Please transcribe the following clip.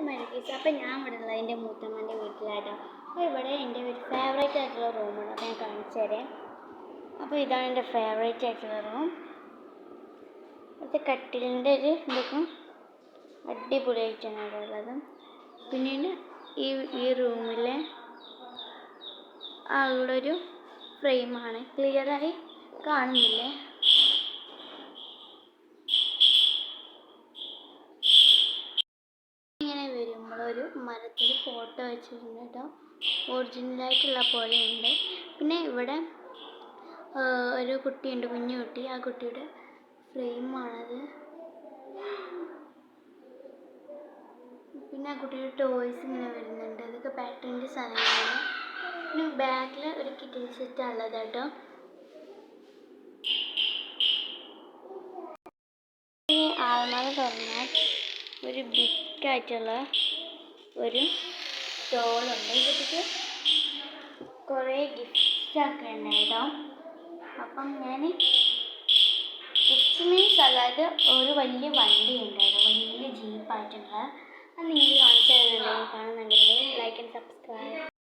മെഡിക്കേസ്. അപ്പോൾ ഞാൻ ഇവിടെ ഉള്ളത് എൻ്റെ മൂത്തമ്മൻ്റെ വീട്ടിലാട്ടോ. അപ്പോൾ ഇവിടെ എൻ്റെ ഒരു ഫേവറേറ്റ് ആയിട്ടുള്ള റൂമാണ്. അപ്പോൾ ഞാൻ കാണിച്ചു തരാം. അപ്പോൾ ഇതാണ് എൻ്റെ ഫേവറേറ്റ് ആയിട്ടുള്ള റൂം. അത് കട്ടിലിൻ്റെ ഒരു ഇതൊക്കെ അടിപൊളിയായിട്ടാണ് അവിടെ ഉള്ളത്. പിന്നീട് ഈ റൂമിലെ ആളുള്ളൊരു ഫ്രെയിമാണ്. ക്ലിയറായി കാണുന്നില്ലേ? ഇങ്ങനെ വരുമ്പോഴൊരു മരത്തിൽ ഫോട്ടോ വെച്ചിട്ടുണ്ട് കേട്ടോ. ഒറിജിനലായിട്ടുള്ള പോലെ ഉണ്ട്. പിന്നെ ഇവിടെ ഒരു കുട്ടിയുണ്ട്, കുഞ്ഞു കുട്ടി. ആ കുട്ടിയുടെ ഫ്രെയിമാണത്. പിന്നെ ആ കുട്ടിയുടെ ടോയ്സ് ഇങ്ങനെ വരുന്നുണ്ട്. അതൊക്കെ പാറ്റേണിൻ്റെ സാധനങ്ങളാണ്. പിന്നെ ബാക്കിൽ ഒരു കിച്ചൺ സെറ്റാണ് ഉള്ളത് കേട്ടോ. ഈ ആൾമറ തുറന്നാൽ ഒരു ബിഗായിട്ടുള്ള ഒരു സ്റ്റോളുണ്ട്. ഇതിലേക്ക് കുറേ ഗിഫ്റ്റൊക്കെ ഉണ്ട് കേട്ടോ. അപ്പം ഞാൻ ഗിഫ്റ്റ് മീൻസ് അതായത് ഒരു വലിയ വണ്ടി ഉണ്ട് കേട്ടോ, വലിയ ജീപ്പായിട്ടുള്ള. അത് നിങ്ങൾ കാണിച്ചു തരുന്നുണ്ടെങ്കിൽ കാണുന്നുണ്ടെങ്കിൽ ലൈക്ക് ആൻഡ് സബ്സ്ക്രൈബ്.